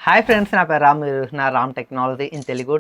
Hi friends, నా పేరు రామ్. మీరు నా Ram technology in Telugu.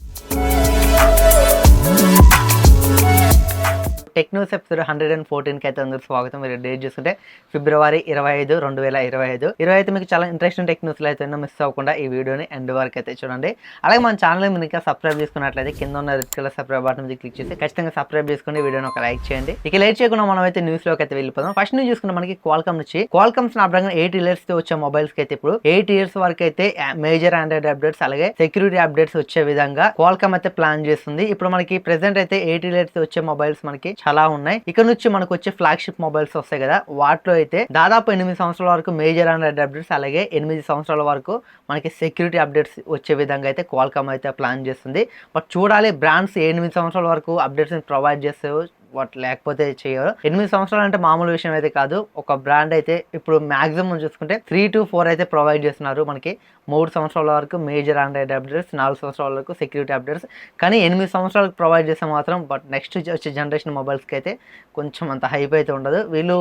Tech news episode 114కి అయితే అందరూ స్వాగతం. మీరు డేట్ చూసుకుంటే ఫిబ్రవరి 25, 2025 మీకు చాలా ఇంట్రెస్టింగ్ టెక్ న్యూస్లు అయితే మిస్ అవ్వకుండా ఈ వీడియోని ఎండ్ వరకు అయితే చూడండి. అలాగే మన ఛానల్ మీరు ఇంకా సబ్స్క్రైబ్ చేసుకున్నట్లయితే కింద ఉన్న రెడ్ కలర్ సబ్స్క్రైబ్ బటన్ మీద క్లిక్ చేసి ఖచ్చితంగా సబ్స్క్రైబ్ చేసుకుని వీడియోని ఒక లైక్ చేయండి. ఇక లేట్ చేయకుండా మనం అయితే న్యూస్ లోకి అయితే వెళ్ళిపోదాం. ఫస్ట్ న్యూస్ చూసుకుంటే మనకి క్వాల్కమ్ స్నాప్డ్రాగన్ 8 ఇయర్స్ తో వచ్చే మొబైల్స్ కి అయితే ఇప్పుడు 8 ఇయర్స్ వరకు అయితే మేజర్ ఆండ్రాయిడ్ అప్డేట్స్ అలాగే సెక్యూరిటీ అప్డేట్స్ వచ్చే విధంగా క్వాల్కమ్ అయితే ప్లాన్ చేస్తుంది. ఇప్పుడు మనకి ప్రెసెంట్ అయితే 8 ఇయర్స్ తో వచ్చే మొబైల్స్ మనకి చాలా ఉన్నాయి. ఇక్కడ నుంచి మనకు వచ్చే ఫ్లాగ్షిప్ మొబైల్స్ వస్తాయి కదా, వాటిలో అయితే దాదాపు 8 సంవత్సరాల వరకు మేజర్ ఆండ్రాయిడ్ అప్డేట్స్ అలాగే 8 సంవత్సరాల వరకు మనకి సెక్యూరిటీ అప్డేట్స్ వచ్చే విధంగా అయితే క్వాల్కమ్ అయితే ప్లాన్ చేస్తుంది. బట్ చూడాలి, బ్రాండ్స్ 8 సంవత్సరాల వరకు అప్డేట్స్ ప్రొవైడ్ చేస్తే వాటి లేకపోతే చేయరు. 8 సంవత్సరాలు అంటే మామూలు విషయం అయితే కాదు. ఒక బ్రాండ్ అయితే ఇప్పుడు మాక్సిమం చూసుకుంటే 3 to 4 అయితే ప్రొవైడ్ చేస్తున్నారు. మనకి 3 సంవత్సరాల వరకు మేజర్ ఆండ్రాయిడ్ అప్డేట్స్, 4 సంవత్సరాల వరకు సెక్యూరిటీ అప్డేట్స్. కానీ 8 సంవత్సరాలకు ప్రొవైడ్ చేస్తే మాత్రం బట్ నెక్స్ట్ వచ్చే జనరేషన్ మొబైల్స్కి అయితే కొంచెం అంత హైప్ అయితే ఉండదు. వీళ్ళు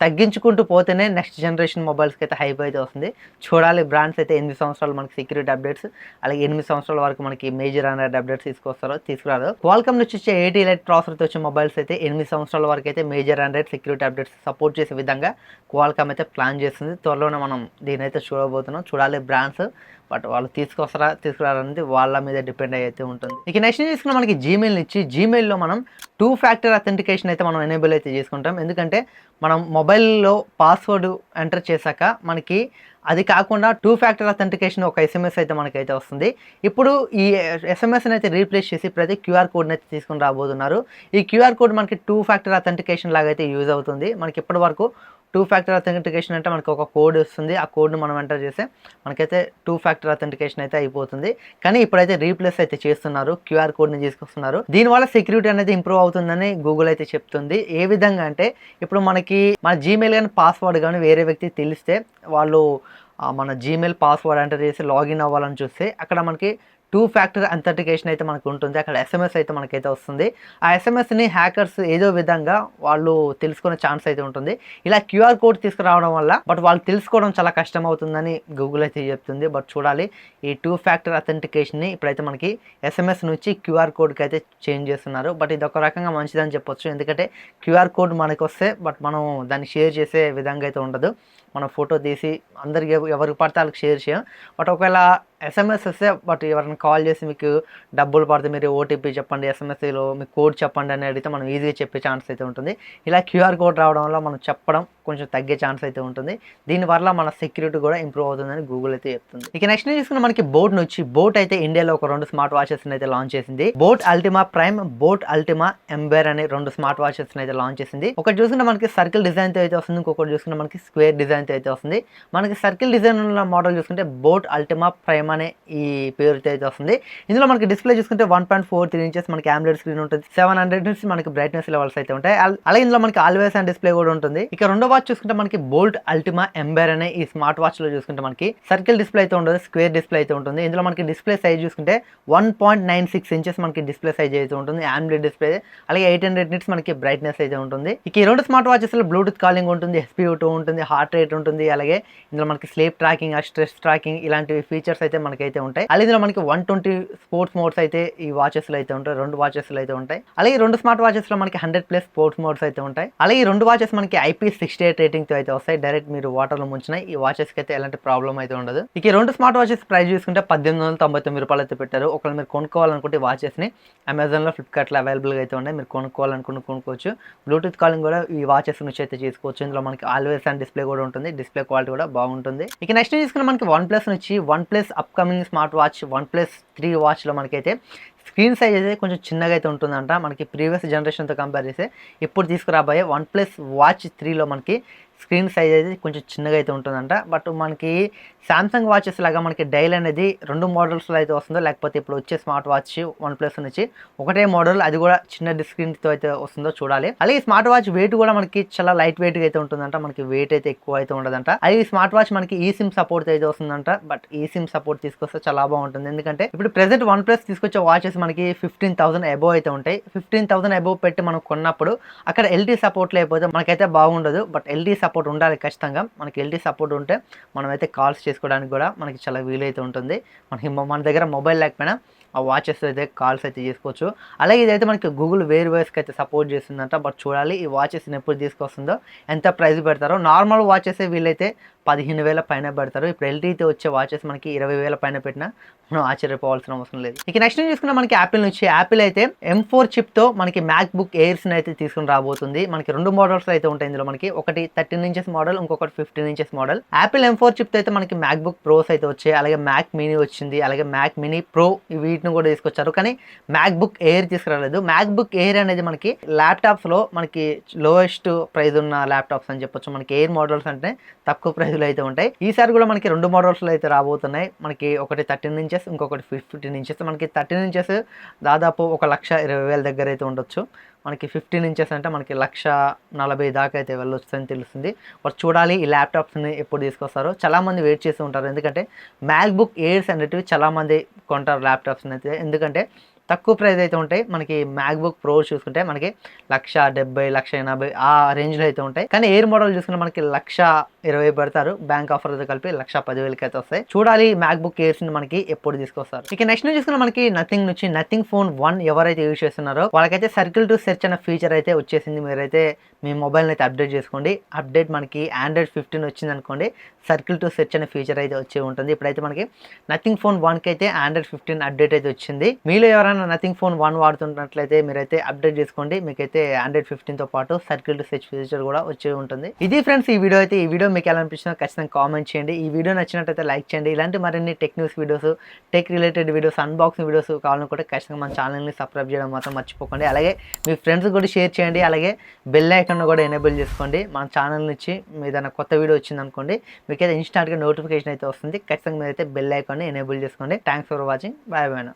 తగ్గించుకుంటూ పోతేనే నెక్స్ట్ జనరేషన్ మొబైల్స్కి అయితే హైప్ అయితే వస్తుంది. చూడాలి, బ్రాండ్స్ అయితే 8 సంవత్సరాలు మనకి సెక్యూరిటీ అప్డేట్స్ అలాగే 8 సంవత్సరాల వరకు మనకి మేజర్ ఆండ్రాయిడ్ అప్డేట్స్ తీసుకురాదు. క్వాల్కమ్ నుంచి వచ్చే 8 లైట్ ప్రాసెసర్తో వచ్చే మొబైల్స్ అయితే 8 సంవత్సరాల వరకు అయితే major Android security updates support చేసే విధంగా క్వాల్కమ్ అయితే ప్లాన్ చేస్తుంది. త్వరలోనే మనం దీని అయితే చూడబోతున్నాం. చూడాలి బ్రాండ్స్, బట్ వాళ్ళు తీసుకురారనేది వాళ్ళ మీద డిపెండ్ అయితే ఉంటుంది. ఇక నెక్స్ట్ తీసుకున్న మనకి జీమెయిల్ నుంచి జీమెయిల్లో మనం 2 ఫ్యాక్టర్ అథెంటికేషన్ అయితే మనం ఎనేబుల్ అయితే చేసుకుంటాం. ఎందుకంటే మనం మొబైల్లో పాస్వర్డ్ ఎంటర్ చేశాక మనకి అది కాకుండా 2 ఫ్యాక్టర్ అథెంటికేషన్ ఒక SMS అయితే మనకైతే వస్తుంది. ఇప్పుడు ఈ SMSని అయితే రీప్లేస్ చేసి ప్రతి QR కోడ్ని అయితే తీసుకుని రాబోతున్నారు. ఈ QR కోడ్ మనకి 2 ఫ్యాక్టర్ అథెంటికేషన్ లాగా అయితే యూజ్ అవుతుంది. మనకి ఇప్పటి వరకు 2 ఫ్యాక్టర్ అథెంటికేషన్ అంటే మనకి ఒక కోడ్ వస్తుంది. ఆ కోడ్ని మనం ఎంటర్ చేస్తే మనకైతే 2 ఫ్యాక్టర్ అథెంటికేషన్ అయితే అయిపోతుంది. కానీ ఇప్పుడైతే రీప్లేస్ అయితే చేస్తున్నారు, QR కోడ్ని తీసుకొస్తున్నారు. దీనివల్ల సెక్యూరిటీ అనేది ఇంప్రూవ్ అవుతుందని గూగుల్ అయితే చెప్తుంది. ఏ విధంగా అంటే ఇప్పుడు మనకి మన జీమెయిల్ కానీ పాస్వర్డ్ కానీ వేరే వ్యక్తికి తెలిస్తే వాళ్ళు మన జీమెయిల్ పాస్వర్డ్ ఎంటర్ చేసి లాగిన్ అవ్వాలని చూస్తే అక్కడ మనకి 2 ఫ్యాక్టర్ అథెంటికేషన్ అయితే మనకు ఉంటుంది. అక్కడ SMS అయితే మనకైతే వస్తుంది. ఆ SMSని హ్యాకర్స్ ఏదో విధంగా వాళ్ళు తెలుసుకునే ఛాన్స్ అయితే ఉంటుంది. ఇలా QR కోడ్ తీసుకురావడం వల్ల బట్ వాళ్ళు తెలుసుకోవడం చాలా కష్టం అవుతుందని గూగుల్ అయితే చెప్తుంది. బట్ చూడాలి, ఈ 2 ఫ్యాక్టర్ అథెంటికేషన్ని ఇప్పుడైతే మనకి SMS నుంచి QR కోడ్కి అయితే చేంజ్ చేస్తున్నారు. బట్ ఇది ఒక రకంగా మంచిదని చెప్పొచ్చు. ఎందుకంటే QR కోడ్ మనకు వస్తే బట్ మనం దాన్ని షేర్ చేసే విధంగా అయితే ఉండదు. మనం ఫోటో తీసి అందరికి ఎవరికి పడితే వాళ్ళకి షేర్ చేయం. బట్ ఒకవేళ SMS వస్తే బట్ ఎవరైనా కాల్ చేసి మీకు డబ్బులు పడితే మీరు OTP చెప్పండి, SMSలో మీకు కోడ్ చెప్పండి అని అడిగితే మనం ఈజీగా చెప్పే ఛాన్స్ అయితే ఉంటుంది. ఇలా QR కోడ్ రావడం వల్ల మనం చెప్పడం కొంచెం తగ్గే ఛాన్స్ అయితే ఉంటుంది. దీనివల్ల మన సెక్యూరిటీ కూడా ఇంప్రూవ్ అవుతుందని గూగుల్ అయితే చెప్తుంది. ఇక నెక్స్ట్ తీసుకున్న మనకి బోట్ నుంచి బోట్ అయితే ఇండియాలో ఒక 2 స్మార్ట్ వాచెస్ని అయితే లాంచ్ చేసింది. BoAt Ultima Prime, boAt Ultima Ember అనే 2 స్మార్ట్ వాచెస్ని అయితే లాంచ్ చేసింది. ఒకటి చూసుకుంటే మనకి సర్కిల్ డిజైన్తో అయితే వస్తుంది, ఇంకొకటి చూసుకుంటే మనకి స్క్వేర్ డిజైన్తో అయితే వస్తుంది. మనకి సర్కిల్ డిజైన్ ఉన్న మోడల్ చూసుకుంటే బోట్ అల్టిమా ప్రైమ్ అనే ఈ పేరుతో అయితే వస్తుంది. ఇందులో మనకి డిస్ప్లే చూసుకుంటే 1.43 ఇంచెస్ మనకి AMOLED స్క్రీన్ ఉంటుంది. 700 నుంచి మనకి బ్రైట్నెస్ లెవెల్స్ అయితే ఉంటాయి. అలాగే ఇందులో మనకి ఆల్వేస్ అండ్ డిస్ప్లే కూడా ఉంటుంది. ఇక రెండో వాచ్ చూసుకుంటే మనకి బోల్ట్ అల్టిమా ఎంబైర్ అనే ఈ స్మార్ట్ వాచ్ లో చూసుకుంటే మనకి సర్కిల్ డిస్ప్లే అయితే ఉంటుంది, స్క్వేర్ డిస్ప్లే అయితే ఉంటుంది. ఇందులో మనకి డిస్ప్లే సైజ్ చూసుకుంటే 1.96 ఇంచెస్ మనకి డిస్ప్లే సైజ్ అయితే ఉంటుంది. AMOLED డిస్ప్లే అలాగే 800 నిట్స్ మనకి బ్రైట్నెస్ అయితే ఉంటుంది. ఇక ఈ 2 స్మార్ట్ వాచెస్ లో బ్లూటూత్ కాలింగ్ ఉంటుంది, SpO2 ఉంటుంది, హార్ట్ రేట్ ఉంటుంది. అలాగే ఇందులో మనకి స్లీప్ ట్రాకింగ్, స్ట్రెస్ ట్రాకింగ్ ఇలాంటి ఫీచర్స్ అయితే మనకైతే ఉంటాయి. అలాగే ఇందులో మనకి 120 స్పోర్ట్స్ మోడ్స్ అయితే ఈ వాచెస్ లో అయితే ఉంటాయి, 2 వాచెస్ లో అయితే ఉంటాయి. అలాగే 2 స్మార్ట్ వాచెస్ లో మనకి 100+ స్పోర్ట్స్ మోడ్స్ అయితే ఉంటాయి. అలాగే ఈ 2 వాచెస్ మనకి IP68 రేటింగ్ తో అయితే వస్తాయి. డైరెక్ట్ మీరు వాటర్ లో ముంచిన ఈ వాచెస్ కి అయితే ఎలాంటి ప్రాబ్లం అయితే ఉండదు. ఇక ఈ 2 స్మార్ట్ వాచెస్ ప్రైస్ చూసుకుంటే 1899 రూపాయలు అయితే పెట్టారు. ఒకవేళ మీరు కొనుక్కోవాలనుకుంటే వాచెస్ ని అమెజాన్ లో, ఫ్లిప్కార్ట్ లో అవైలబుల్ గా అయితే ఉన్నాయి. మీరు కొనుక్కోవాలనుకుంటే కొనుక్కోవచ్చు. బ్లూటూత్ కాలింగ్ కూడా ఈ వాచెస్ నుంచి అయితే చేసుకోవచ్చు. ఇందులో మనకి ఆల్వేస్ అండ్ డిస్ప్లే కూడా ఉంటుంది. డిస్ప్లే క్వాలిటీ కూడా బాగుంటుంది. ఇక నెక్స్ట్ తీసుకున్న మనకి OnePlus నుంచి OnePlus upcoming smart watch OnePlus 3 వాచ్లో మనకైతే స్క్రీన్ సైజ్ అయితే కొంచెం చిన్నగా అయితే ఉంటుందంట. మనకి ప్రీవియస్ జనరేషన్తో కంపేర్ చేస్తే ఇప్పుడు తీసుకురాబోయే OnePlus వాచ్ 3లో మనకి స్క్రీన్ సైజ్ అయితే కొంచెం చిన్నగా అయితే ఉంటుందంట. బట్ మనకి సామ్సంగ్ వాచెస్ లాగా మనకి డైల్ అనేది 2 మోడల్స్లో అయితే వస్తుందో, లేకపోతే ఇప్పుడు వచ్చే స్మార్ట్ వాచ్ OnePlus నుంచి ఒకటే మోడల్, అది కూడా చిన్న స్క్రీన్తో అయితే వస్తుందో చూడాలి. అలాగే ఈ స్మార్ట్ వాచ్ వెయిట్ కూడా మనకి చాలా లైట్ వెయిట్గా అయితే ఉంటుందంట. మనకి వెయిట్ అయితే ఎక్కువ అయితే ఉండదంట. అలాగే ఈ స్మార్ట్ వాచ్ మనకి eSIM సపోర్ట్ అయితే వస్తుందంట. బట్ eSIM సపోర్ట్ తీసుకొస్తే చాలా బాగుంటుంది. ఎందుకంటే ఇప్పుడు ప్రెసెంట్ OnePlus తీసుకొచ్చే వాచెస్ మనకి 15,000 అబోవ్ అయితే ఉంటాయి. 15,000 అబోవ్ పెట్టి మనం కొన్నప్పుడు అక్కడ LTE సపోర్ట్ లేకపోతే మనకైతే బాగుండదు. బట్ LTE సపోర్ట్ ఉండాలి ఖచ్చితంగా. మనకి ఎల్టీ సపోర్ట్ ఉంటే మనమైతే కాల్స్ చేసుకోవడానికి కూడా మనకి చాలా వీలైతే ఉంటుంది. మన దగ్గర మొబైల్ లేకపోయినా ఆ వాచెస్ అయితే కాల్స్ అయితే చేసుకోవచ్చు. అలాగే ఇదైతే మనకి గూగుల్ వేర్ వాయిస్కి అయితే సపోర్ట్ చేస్తుందంట. బట్ చూడాలి ఈ వాచెస్ని ఎప్పుడు తీసుకొస్తుందో, ఎంత ప్రైస్ పెడతారో. నార్మల్ వాచెస్ వీళ్ళైతే 15,000 పైన పెడతారు. ఇప్పుడు ఎల్టీతో వచ్చే వాచెస్ మనకి 20,000 పైన పెట్టినా మనం ఆశ్చర్యపోవాల్సిన అవసరం లేదు. ఇక నెక్స్ట్ చూసుకున్నా మనకి యాపిల్ నుంచి, యాపిల్ అయితే M4 చిప్తో మనకి మ్యాక్ బుక్ ఎయిర్స్ని అయితే తీసుకుని రాబోతుంది. మనకి 2 మోడల్స్ అయితే ఉంటాయి ఇందులో. మనకి ఒకటి 13 ఇంచెస్ మోడల్, ఇంకొకటి 15 ఇంచెస్ మోడల్. యాపిల్ M4 చిప్తో అయితే మనకి మ్యాక్ బుక్ ప్రోస్ అయితే వచ్చాయి. అలాగే మ్యాక్ మినీ వచ్చింది, అలాగే మ్యాక్ మినీ ప్రో వీటిని కూడా తీసుకొచ్చారు. కానీ మ్యాక్ బుక్ ఎయిర్ తీసుకురాలేదు. మ్యాక్ బుక్ ఎయిర్ అనేది మనకి ల్యాప్టాప్స్లో మనకి లోయెస్ట్ ప్రైస్ ఉన్న ల్యాప్టాప్స్ అని చెప్పొచ్చు. మనకి ఎయిర్ మోడల్స్ అంటే తక్కువ ప్రైస్లో అయితే ఉంటాయి. ఈసారి కూడా మనకి 2 మోడల్స్లో అయితే రాబోతున్నాయి. మనకి ఒకటి 13 ఇంచెస్, ఇంకొకటి 15 ఇంచెస్. మనకి 13 ఇంచెస్ దాదాపు 1,20,000 దగ్గర అయితే ఉండొచ్చు. మనకి 15 ఇంచెస్ అంటే మనకి 1,40,000 దాకా అయితే వెళ్ళొచ్చు అని తెలుస్తుంది. బట్ చూడాలి ఈ ల్యాప్టాప్స్ని ఎప్పుడు తీసుకొస్తారో. చాలామంది వెయిట్ చేస్తూ ఉంటారు, ఎందుకంటే మ్యాక్ బుక్ ఎయిర్స్ అనేటివి చాలామంది కొంటారు ల్యాప్టాప్స్ని అయితే. ఎందుకంటే తక్కువ ప్రైస్ అయితే ఉంటాయి. మనకి మ్యాక్ బుక్ ప్రో చూసుకుంటే మనకి 1,70,000, 1,80,000 ఆ రేంజ్లో అయితే ఉంటాయి. కానీ ఎయిర్ మోడల్ చూసుకుంటే మనకి 1,20,000 పెడతారు. బ్యాంక్ ఆఫర్తో కలిపి 1,10,000 అయితే వస్తాయి. చూడాలి మ్యాక్ బుక్ ఎయిర్స్ని మనకి ఎప్పుడు తీసుకొస్తారు. ఇక నెక్స్ట్ చూసుకున్న మనకి నథింగ్ నుంచి నథింగ్ ఫోన్ 1 ఎవరైతే యూజ్ చేస్తున్నారో వాళ్ళకైతే సర్కిల్ టు సెర్చ్ అనే ఫీచర్ అయితే వచ్చేసింది. మీరైతే మీ మొబైల్ని అయితే అప్డేట్ చేసుకోండి. అప్డేట్ మనకి Android 15 వచ్చింది అనుకోండి, సర్కిల్ టు సెర్చ్ అనే ఫీచర్ అయితే వచ్చి ఉంటుంది. ఇప్పుడైతే మనకి నథింగ్ ఫోన్ 1కి అయితే Android 15 అప్డేట్ అయితే వచ్చింది. మీలో ఎవరైనా నథింగ్ ఫోన్ 1 వాడుతున్నట్లయితే మీరైతే అప్డేట్ చేసుకోండి. మీకైతే Android 15తో పాటు సర్కిల్ టు సెర్చ్ ఫీచర్ కూడా వచ్చి ఉంటుంది. ఇది ఫ్రెండ్స్ ఈ వీడియో అయితే. ఈ వీడియో మీకు ఎలా అనిపించిందో ఖచ్చితంగా కామెంట్ చేయండి. ఈ వీడియో నచ్చినట్లయితే లైక్ చేయండి. ఇలాంటి మరిన్ని tech news videos, tech related videos, unboxing videos కావాలనుకుంటే ఖచ్చితంగా మన ఛానల్ని సబ్స్క్రైబ్ చేయడం మాత్రం మర్చిపోకండి. అలాగే మీ ఫ్రెండ్స్ కూడా షేర్ చేయండి. అలాగే బెల్ ఐకాన్ కూడా ఎనేబుల్ చేసుకోండి. మన ఛానల్ నుంచి ఏదైనా కొత్త వీడియో వచ్చింది అనుకోండి, మీకైతే ఇన్స్టాంట్గా నోటిఫికేషన్ అయితే వస్తుంది. ఖచ్చితంగా మీరైతే బెల్ ఐకాన్ని ఎనేబుల్ చేసుకోండి. Thanks for watching. Bye bye.